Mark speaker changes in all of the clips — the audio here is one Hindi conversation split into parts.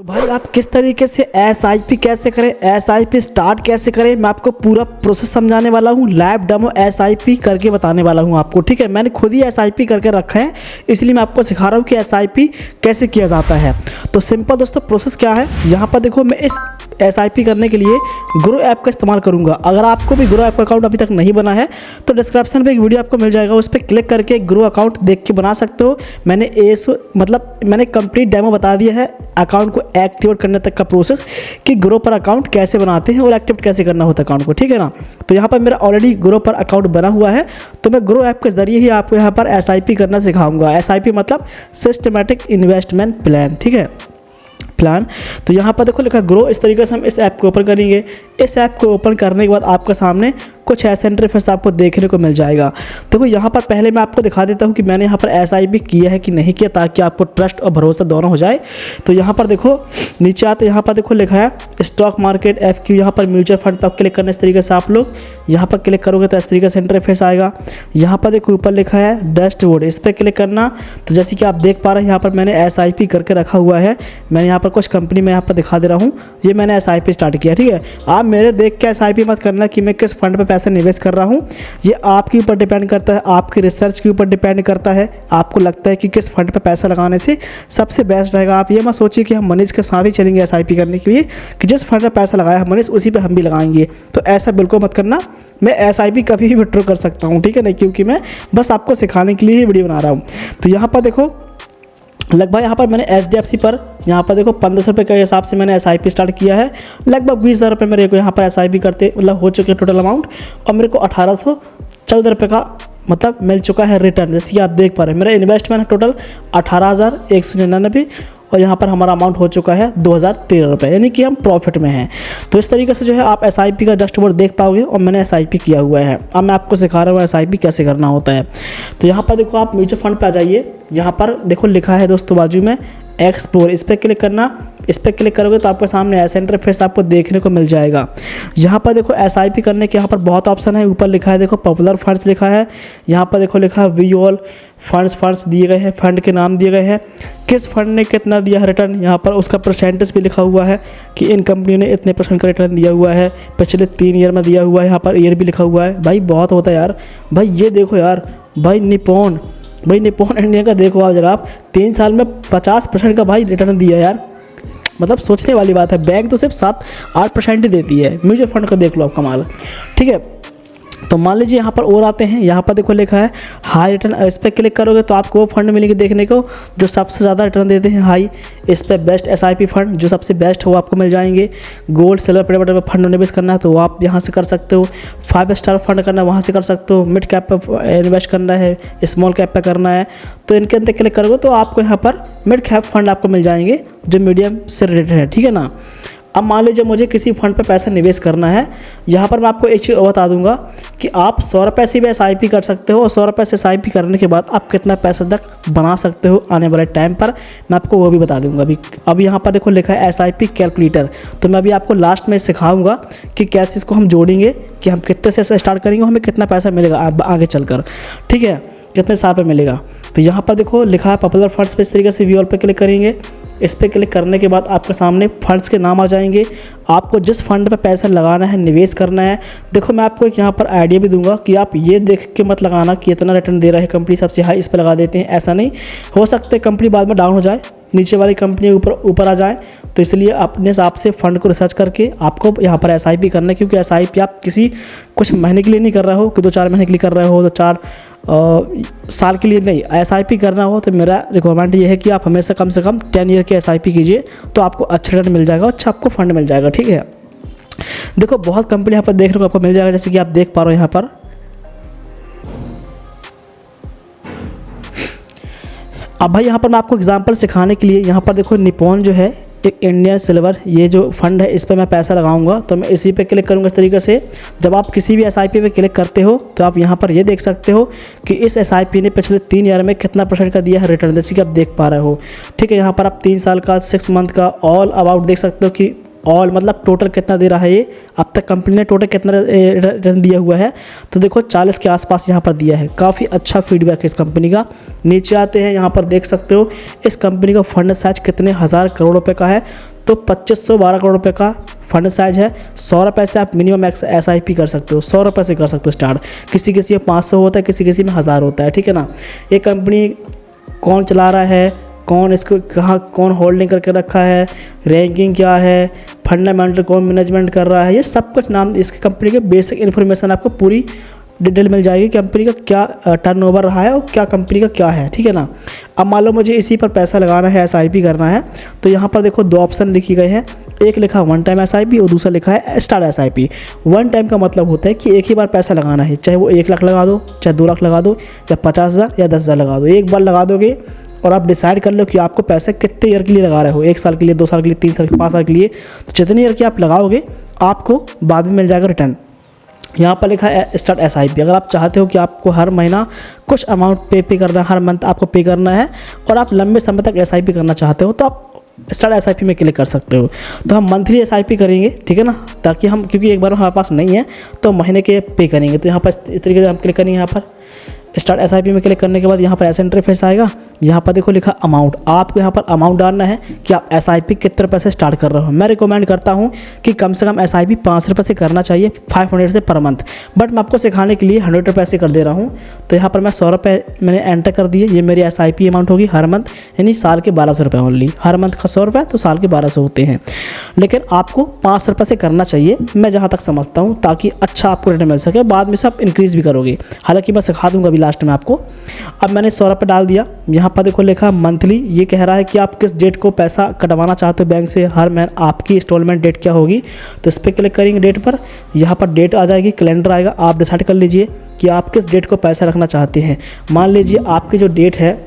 Speaker 1: तो भाई आप किस तरीके से एसआईपी कैसे करें, एसआईपी स्टार्ट कैसे करें, मैं आपको पूरा प्रोसेस समझाने वाला हूँ। लाइव डेमो एसआईपी करके बताने वाला हूँ आपको, ठीक है। मैंने खुद ही एसआईपी करके रखा है, इसलिए मैं आपको सिखा रहा हूँ कि एसआईपी कैसे किया जाता है। तो सिंपल दोस्तों प्रोसेस क्या है, यहाँ पर देखो मैं इस एसआईपी करने के लिए ग्रो ऐप का इस्तेमाल करूंगा। अगर आपको भी ग्रो ऐप का अकाउंट अभी तक नहीं बना है तो डिस्क्रिप्शन पे एक वीडियो आपको मिल जाएगा, उस पर क्लिक करके ग्रो अकाउंट देख के बना सकते हो। मैंने कंप्लीट डेमो बता दिया है अकाउंट को एक्टिवेट करने तक का प्रोसेस, कि ग्रो पर अकाउंट कैसे बनाते हैं और एक्टिवेट कैसे करना होता है अकाउंट को, ठीक है ना। तो यहाँ पर मेरा ऑलरेडी ग्रो पर अकाउंट बना हुआ है, तो मैं ग्रो ऐप के जरिए ही आपको यहाँ पर एसआईपी करना सिखाऊंगा। एसआईपी मतलब सिस्टमैटिक इन्वेस्टमेंट प्लान, ठीक है, प्लान। तो यहाँ पर देखो लिखा ग्रो, इस तरीके से हम इस ऐप को ओपन करेंगे। इस ऐप को ओपन करने के बाद आपके सामने कुछ ऐसा इंटरफेस आपको देखने को मिल जाएगा। देखो यहाँ पर पहले मैं आपको दिखा देता हूँ कि मैंने यहाँ पर एसआईपी किया है कि नहीं किया, ताकि आपको ट्रस्ट और भरोसा दोनों हो जाए। तो यहाँ पर देखो नीचे आते, यहाँ पर देखो लिखा है स्टॉक मार्केट एफक्यू, यहाँ पर म्यूचुअल फंड पर क्लिक करना। इस तरीके से आप लोग यहाँ पर क्लिक करोगे तो इस तरीके से इंटरफेस आएगा। यहाँ पर देखो ऊपर लिखा है डैशबोर्ड, इस पर क्लिक करना। तो जैसे कि आप देख पा रहे हैं यहाँ पर मैंने एसआईपी करके रखा हुआ है। मैंने यहाँ पर कुछ कंपनी में यहाँ पर दिखा दे रहा हूँ, ये मैंने एसआईपी स्टार्ट किया, ठीक है। आप मेरे देख के एसआईपी मत करना कि मैं किस फंड पे पैसे निवेश कर रहा हूँ, ये आपके ऊपर डिपेंड करता है, आपकी रिसर्च के ऊपर डिपेंड करता है। आपको लगता है कि किस फंड पे पैसा लगाने से सबसे बेस्ट रहेगा। आप ये मत सोचिए कि हम मनीष के साथ ही चलेंगे एसआईपी करने के लिए, कि जिस फंड पे पैसा लगाया है मनीष उसी पे हम भी लगाएंगे। तो ऐसा बिल्कुल मत करना। मैं एसआईपी कभी भी विथड्रॉ कर सकता हूँ, ठीक है ना, क्योंकि मैं बस आपको सिखाने के लिए ही वीडियो बना रहा हूँ। तो यहाँ पर देखो लगभग यहाँ पर मैंने एचडीएफसी पर यहाँ पर देखो 1500 रुपये के हिसाब से मैंने एसआईपी स्टार्ट किया है। लगभग 20,000 रुपये मेरे को यहाँ पर एसआईपी करते मतलब हो चुके टोटल अमाउंट, और मेरे को 1814 रुपये का मतलब मिल चुका है रिटर्न। जैसे कि आप देख पा रहे हैं मेरा इन्वेस्टमेंट है टोटल 18,199, और यहाँ पर हमारा अमाउंट हो चुका है 2013 रुपये, यानी कि हम प्रॉफिट में हैं। तो इस तरीके से जो है आप एसआईपी का डैशबोर्ड देख पाओगे, और मैंने एसआईपी किया हुआ है। अब मैं आपको सिखा रहा हूँ एसआईपी कैसे करना होता है। तो यहाँ पर देखो आप म्यूचुअल फंड पे आ जाइए। यहाँ पर देखो लिखा है दोस्तों बाजू में एक्सप्लोर, इस पर क्लिक करना। इस पर क्लिक करोगे तो आपके सामने ऐसा इंटरफेस आपको देखने को मिल जाएगा। यहाँ पर देखो एसआईपी करने के यहाँ पर बहुत ऑप्शन है। ऊपर लिखा है देखो पॉपुलर फंड्स लिखा है, यहाँ पर देखो लिखा है वी ऑल फंड्स दिए गए हैं, फंड के नाम दिए गए हैं, किस फंड ने कितना दिया है रिटर्न, यहाँ पर उसका परसेंटेज भी लिखा हुआ है कि इन कंपनी ने इतने % का रिटर्न दिया हुआ है, पिछले 3 ईयर में दिया हुआ है। यहाँ पर ईयर भी लिखा हुआ है। भाई बहुत होता है यार। भाई ये देखो यार, भाई निपॉन इंडिया का देखो आज आप 3 साल में 50% का भाई रिटर्न दिया यार। मतलब सोचने वाली बात है। बैंक तो सिर्फ 7-8% ही देती है, म्यूचुअल फंड का देख लो आप कमाल, ठीक है। तो मान लीजिए यहाँ पर और आते हैं, यहाँ पर देखो लिखा है हाई रिटर्न। इस पर क्लिक करोगे तो आपको वो फंड मिलेंगे देखने को जो सबसे ज़्यादा रिटर्न देते हैं, हाई। इस पर बेस्ट एसआईपी फंड जो सबसे बेस्ट है वो आपको मिल जाएंगे। गोल्ड सिल्वर प्रीमियम में फंड निवेश करना है तो वो आप यहाँ से कर सकते हो। 5 स्टार फंड करना है वहाँ से कर सकते हो। मिड कैप पर इन्वेस्ट करना है, स्मॉल कैप पर करना है तो इनके अंदर क्लिक करोगे तो आपको यहाँ पर मिड कैप फंड आपको मिल जाएंगे जो मीडियम से रिलेटेड है, ठीक है ना। अब मान लीजिए मुझे किसी फंड पे पैसा निवेश करना है, यहाँ पर मैं आपको एक चीज़ बता दूंगा कि आप 100 रुपये से भी एसआईपी कर सकते हो, और 100 रुपये से एसआईपी करने के बाद आप कितना पैसा तक बना सकते हो आने वाले टाइम पर, मैं आपको वो भी बता दूंगा अभी यहाँ पर देखो लिखा है एसआईपी कैलकुलेटर। तो मैं अभी आपको लास्ट में सिखाऊंगा कि कैसे इसको हम जोड़ेंगे, कि हम कितने से स्टार्ट करेंगे, हमें कितना पैसा मिलेगा आगे चलकर, ठीक है, कितने साल पर मिलेगा। तो यहाँ पर देखो लिखा है पॉपुलर फंड्स पे, इस तरीके से व्यू ऑल पे क्लिक करेंगे। इस पर क्लिक करने के बाद आपके सामने फंड्स के नाम आ जाएंगे। आपको जिस फंड पे पैसा लगाना है, निवेश करना है, देखो मैं आपको एक यहाँ पर आइडिया भी दूंगा कि आप ये देख के मत लगाना कि इतना रिटर्न दे रहा है कंपनी सबसे हाई, इस पर लगा देते हैं। ऐसा नहीं हो सकता है, कंपनी बाद में डाउन हो जाए, नीचे वाली कंपनी ऊपर आ जाए। तो इसलिए अपने हिसाब से फंड को रिसर्च करके आपको यहाँ पर एसआईपी करना है, क्योंकि एसआईपी आप किसी कुछ महीने के लिए नहीं कर रहे हो कि 2-4 महीने के लिए कर रहे हो, तो 4 साल के लिए नहीं। एसआईपी करना हो तो मेरा रिकमेंड ये है कि आप हमेशा कम से कम 10 ईयर की एसआईपी कीजिए, तो आपको अच्छा रिटर्न मिल जाएगा, अच्छा आपको फंड मिल जाएगा, ठीक है। देखो बहुत कंपनी यहाँ पर देखने को आपको मिल जाएगा, जैसे कि आप देख पा रहे हो यहाँ पर। अब भाई यहाँ पर मैं आपको एग्जांपल सिखाने के लिए यहाँ पर देखो निपॉन जो है एक इंडियन सिल्वर, ये जो फंड है इस पर मैं पैसा लगाऊंगा, तो मैं इसी पे क्लिक करूंगा इस तरीके से। जब आप किसी भी एसआईपी पे क्लिक करते हो तो आप यहाँ पर ये देख सकते हो कि इस एसआईपी ने पिछले 3 ईयर में कितना % का दिया है रिटर्न, जैसे कि आप देख पा रहे हो, ठीक है। यहाँ पर आप 3 साल का, 6 मंथ का ऑल अबाउट देख सकते हो कि ऑल मतलब टोटल कितना दे रहा है ये, अब तक कंपनी ने टोटल कितना रिटर्न दिया हुआ है। तो देखो 40 के आसपास यहाँ पर दिया है। काफ़ी अच्छा फीडबैक है इस कंपनी का। नीचे आते हैं, यहाँ पर देख सकते हो इस कंपनी का फंड साइज कितने हज़ार करोड़ रुपए का है। तो 2512 करोड़ रुपये का फंड साइज है। 100 रुपये से आप मिनिमम SIP कर सकते हो, 100 रुपये से कर सकते हो स्टार्ट। किसी किसी में 500 होता है, किसी किसी में 1000 होता है, ठीक है ना। ये कंपनी कौन चला रहा है, कौन इसको कहाँ कौन होल्डिंग करके रखा है, रैंकिंग क्या है, फंडामेंटल कौन मैनेजमेंट कर रहा है, ये सब कुछ नाम इसकी कंपनी के बेसिक इन्फॉर्मेशन आपको पूरी डिटेल मिल जाएगी। कंपनी का क्या टर्नओवर रहा है और क्या कंपनी का क्या है, ठीक है ना। अब मान लो मुझे इसी पर पैसा लगाना है, SIP करना है, तो यहाँ पर देखो 2 ऑप्शन लिखी गए हैं। एक लिखा वन टाइम SIP और दूसरा लिखा है स्टार्ट SIP। वन टाइम का मतलब होता है कि एक ही बार पैसा लगाना है, चाहे वो 1 लाख लगा दो, चाहे 2 लाख लगा दो, चाहे 50,000 या 10,000 लगा दो। एक बार लगा दोगे और आप डिसाइड कर लो कि आपको पैसे कितने ईयर के लिए लगा रहे हो, 1 साल के लिए, 2 साल के लिए, 3 साल के लिए, 5 साल के लिए, तो जितने ईयर के आप लगाओगे आपको बाद में मिल जाएगा रिटर्न। यहाँ पर लिखा है स्टार्ट SIP। अगर आप चाहते हो कि आपको हर महीना कुछ अमाउंट पे करना है, हर मंथ आपको पे करना है और आप लंबे समय तक SIP करना चाहते हो, तो आप स्टार्ट SIP में क्लिक कर सकते हो। तो हम मंथली SIP करेंगे, ठीक है ना, ताकि हम, क्योंकि एक बार हमारे पास नहीं है तो महीने के पे करेंगे। तो यहाँ पर इस तरीके से हम क्लिक करेंगे। यहाँ पर स्टार्ट SIP में क्लिक करने के बाद यहाँ पर ऐसा इंटरफेस आएगा। यहाँ पर देखो लिखा अमाउंट, आपको यहाँ पर अमाउंट डालना है कि आप SIP कितने रुपये से स्टार्ट कर रहे हो। मैं रिकमेंड करता हूँ कि कम से कम SIP 5 रुपये से करना चाहिए, 500 से पर मंथ, बट मैं आपको सिखाने के लिए 100 रुपये से कर दे रहा हूँ। तो यहाँ पर मैं 100 रुपये मैंने एंटर कर दिए। ये मेरी SIP अमाउंट होगी हर मंथ, यानी साल के 1200 रुपये ओनली। हर मंथ का 100 रुपये तो साल के 1200 होते हैं, लेकिन आपको 5 रुपये से करना चाहिए, मैं जहाँ तक समझता हूँ, ताकि अच्छा आपको रिटर्न मिल सके। बाद में से आप इंक्रीज़ भी करोगे, हालांकि मैं सिखा दूँगा अभी लास्ट में आपको। अब मैंने 100 रुपये डाल दिया। यहाँ पर देखो लिखा मंथली, ये कह रहा है कि आप किस डेट को पैसा कटवाना चाहते हो बैंक से, हर महीने आपकी इंस्टॉलमेंट डेट क्या होगी। तो इस पर क्लिक करेंगे डेट पर, यहाँ पर डेट आ जाएगी, कैलेंडर आएगा। आप डिसाइड कर लीजिए कि आप किस डेट को पैसा रखना चाहते हैं। मान लीजिए आपकी जो डेट है,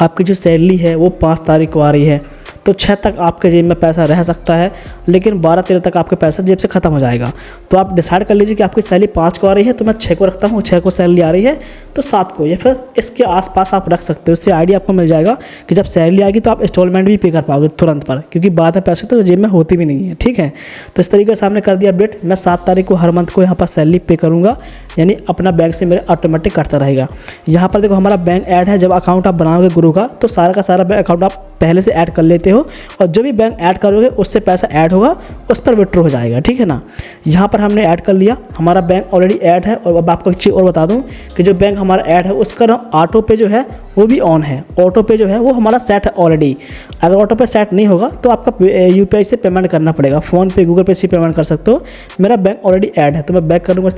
Speaker 1: आपकी जो सैलरी है वो 5 तारीख को आ रही है, तो 6 तक आपके जेब में पैसा रह सकता है, लेकिन 12-13 तक आपके पैसा जेब से ख़त्म हो जाएगा। तो आप डिसाइड कर लीजिए कि आपकी सैलरी 5 को आ रही है तो मैं 6 को रखता हूँ, 6 को सैलरी आ रही है तो 7 को, या फिर इसके आसपास आप रख सकते हो। इससे आइडिया आपको मिल जाएगा कि जब सैलरी आएगी तो आप इंस्टॉलमेंट भी पे कर पाओगे तुरंत पर, क्योंकि बाद में पैसे तो जेब में होती भी नहीं है, ठीक है। तो इस तरीके से हमने कर दिया अपडेट। मैं 7 तारीख को हर मंथ को यहाँ पर सैलरी पे करूँगा, यानी अपना बैंक से मेरे ऑटोमेटिक कटता रहेगा। यहाँ पर देखो हमारा बैंक ऐड है। जब अकाउंट आप बनाओगे गुरु का, तो सारा का सारा बैंक अकाउंट आप पहले से ऐड कर लेते हो, और जो भी बैंक ऐड करोगे उससे पैसा ऐड होगा, उस पर विड्रॉ हो जाएगा, ठीक है ना। यहाँ पर हमने ऐड कर लिया, हमारा बैंक ऑलरेडी ऐड है। और अब आपको एक चीज़ और बता दूँ कि जो बैंक हमारा ऐड है उसका ना ऑटो पे जो है वो भी ऑन है। ऑटो पे जो है वो हमारा सेट है ऑलरेडी। अगर ऑटो पे सेट नहीं होगा तो आपका UPI से पेमेंट करना पड़ेगा, फ़ोन पे, गूगल पे से पेमेंट कर सकते हो। मेरा बैंक ऑलरेडी ऐड है तो मैं बैक करूँगा इस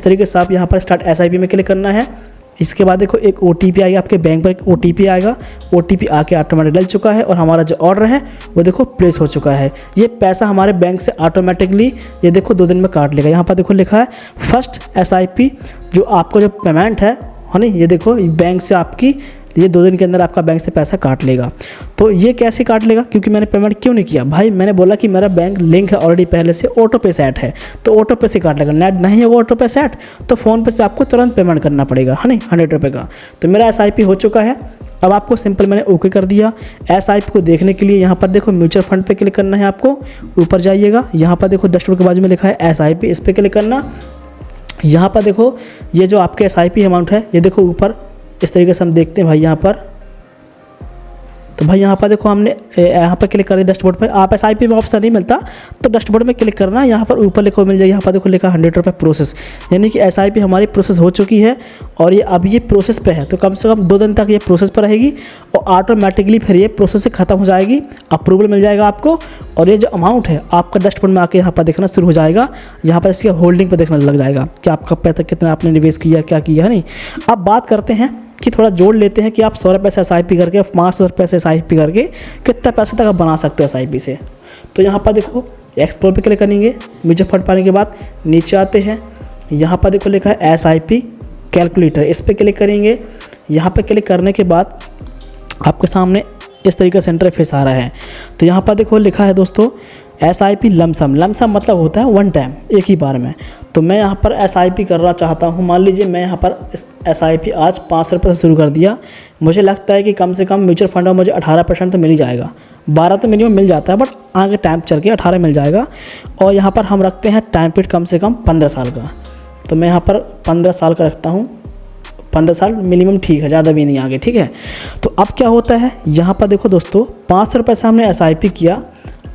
Speaker 1: तरीके से आप यहाँ पर स्टार्ट SIP में क्लिक करना है। इसके बाद देखो एक OTP आएगा, आपके बैंक पर एक OTP आएगा। OTP आके ऑटोमेटिक डल चुका है और हमारा जो ऑर्डर है वो देखो प्लेस हो चुका है। ये पैसा हमारे बैंक से ऑटोमेटिकली ये देखो 2 दिन में काट लेगा। यहाँ पर देखो लिखा है फर्स्ट SIP, जो आपको जो पेमेंट है नहीं, ये देखो बैंक से आपकी ये 2 दिन के अंदर आपका बैंक से पैसा काट लेगा। तो ये कैसे काट लेगा, क्योंकि मैंने पेमेंट क्यों नहीं किया भाई, मैंने बोला कि मेरा बैंक लिंक है ऑलरेडी पहले से, ऑटो पे सेट है, तो ऑटो पे से काट लेगा। नेट नहीं होगा ऑटो पे सेट तो फ़ोन पे से आपको तुरंत पेमेंट करना पड़ेगा, है नहीं, 100 रुपये का। तो मेरा SIP हो चुका है। अब आपको सिंपल मैंने ओके कर दिया। SIP को देखने के लिए यहाँ पर देखो म्यूचुअल फंड पे क्लिक करना है आपको। ऊपर जाइएगा, यहाँ पर देखो डैशबोर्ड के बाजू में लिखा है SIP, इस पर क्लिक करना। यहाँ पर देखो ये जो आपके SIP अमाउंट है ये देखो ऊपर इस तरीके से हम देखते हैं भाई यहाँ पर। तो भाई यहाँ पर देखो हमने यहाँ पर क्लिक कर दिया डैशबोर्ड पे। आप SIP में ऑप्शन नहीं मिलता तो डैशबोर्ड में क्लिक करना, यहाँ पर ऊपर लिखो मिल जाएगा। यहाँ पर देखो लिखा 100 रुपये प्रोसेस, यानी कि SIP हमारी प्रोसेस हो चुकी है और ये अब ये प्रोसेस पे है। तो कम से कम 2 दिन तक ये प्रोसेस पर रहेगी और ऑटोमेटिकली फिर ये प्रोसेस से ख़त्म हो जाएगी, अप्रूवल मिल जाएगा आपको। और ये जो अमाउंट है आपका डैशबोर्ड में आके यहाँ पर देखना शुरू हो जाएगा। यहाँ पर इसकी होल्डिंग पर देखने लग जाएगा कि आपका पैसा कितना आपने निवेश किया, क्या किया, है नहीं। अब बात करते हैं कि थोड़ा जोड़ लेते हैं कि आप 100 रुपये से SIP करके, 500 रुपये से SIP करके कितना पैसा तक आप बना सकते हो SIP से। तो यहाँ पर देखो एक्सप्लोर पे क्लिक करेंगे। म्यूचुअल फंड पाने के बाद नीचे आते हैं, यहाँ पर देखो लिखा है SIP कैलकुलेटर, इस पर क्लिक करेंगे। यहाँ पर क्लिक करने के बाद आपके सामने इस तरीके से इंटरफेस आ रहा है। तो यहाँ पर देखो लिखा है दोस्तों SIP लमसम। लमसम मतलब होता है वन टाइम, एक ही बार में। तो मैं यहाँ पर SIP करना चाहता हूँ। मान लीजिए मैं यहाँ पर SIP आज 500 रुपये से शुरू कर दिया। मुझे लगता है कि कम से कम म्यूचुअल फंड में मुझे 18% तो मिल ही जाएगा, 12 तो मिनिमम मिल जाता है, बट आगे टाइम चल के 18 मिल जाएगा। और यहाँ पर हम रखते हैं टाइम पीरियड कम से कम 15 साल का। तो मैं यहाँ पर 15 साल का रखता हूँ, 15 साल मिनिमम ठीक है, ज़्यादा भी नहीं आगे, ठीक है। तो अब क्या होता है यहाँ पर देखो दोस्तों 500 रुपये से हमने SIP किया।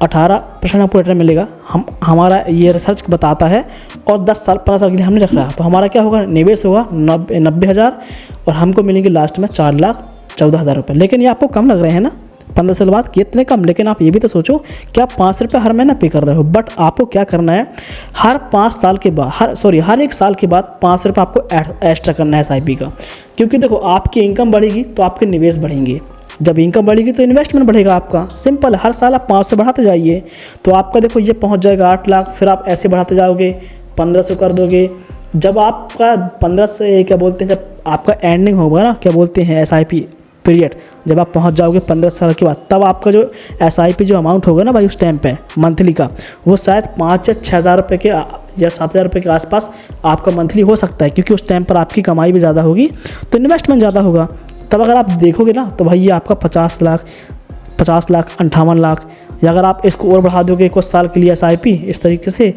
Speaker 1: 18% आपको रिटर्न मिलेगा। हमारा ये रिसर्च बताता है, और 10 साल 15 साल के लिए हमने रख रहा। तो हमारा क्या होगा, निवेश होगा 90,000 और हमको मिलेंगे लास्ट में 4,14,000 रुपये। लेकिन ये आपको कम लग रहे हैं ना, 15 साल बाद कितने कम। लेकिन आप ये भी तो सोचो कि आप 5 रुपये हर महीना पे कर रहे हो, बट आपको क्या करना है, हर 5 साल के बाद हर 1 साल के बाद 5 रुपये आपको एक्स्ट्रा करना है SIP का। क्योंकि देखो, आपकी इनकम बढ़ेगी तो आपके निवेश बढ़ेंगे, जब इनकम बढ़ेगी तो इन्वेस्टमेंट बढ़ेगा आपका। सिंपल है, हर साल आप 500 बढ़ाते जाइए तो आपका देखो ये पहुंच जाएगा 8 लाख। फिर आप ऐसे बढ़ाते जाओगे, 1500 कर दोगे। जब आपका 15 से क्या बोलते हैं, जब आपका एंडिंग होगा ना, क्या बोलते हैं SIP पीरियड, जब आप पहुंच जाओगे 15 साल के बाद, तब आपका जो SIP जो अमाउंट होगा ना भाई उस टाइम पे मंथली का, वो शायद 5 या 6,000 रुपये के या 7,000 रुपये के आसपास आपका मंथली हो सकता है। क्योंकि उस टाइम पर आपकी कमाई भी ज़्यादा होगी तो इन्वेस्टमेंट ज़्यादा होगा। तब अगर आप देखोगे ना तो भाई ये आपका 50 लाख 58 लाख, या अगर आप इसको और बढ़ा दोगे कुछ साल के लिए SIP इस तरीके से,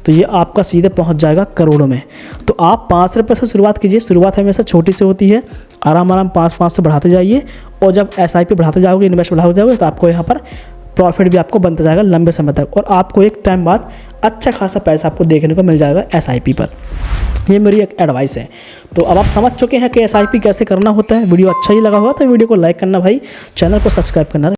Speaker 1: तो ये आपका सीधे पहुंच जाएगा करोड़ों में। तो आप 5 रुपये से शुरुआत कीजिए। शुरुआत हमेशा छोटी से होती है, आराम 5 से बढ़ाते जाइए। और जब SIP बढ़ाते जाओगे, इन्वेस्ट बढ़ाते जाओगे, तो आपको यहाँ पर प्रॉफिट भी आपको बनता जाएगा लंबे समय तक, और आपको एक टाइम बाद अच्छा खासा पैसा आपको देखने को मिल जाएगा SIP पर। ये मेरी एक एडवाइस है। तो अब आप समझ चुके हैं कि SIP कैसे करना होता है। वीडियो अच्छा ही लगा हुआ तो वीडियो को लाइक करना भाई, चैनल को सब्सक्राइब करना।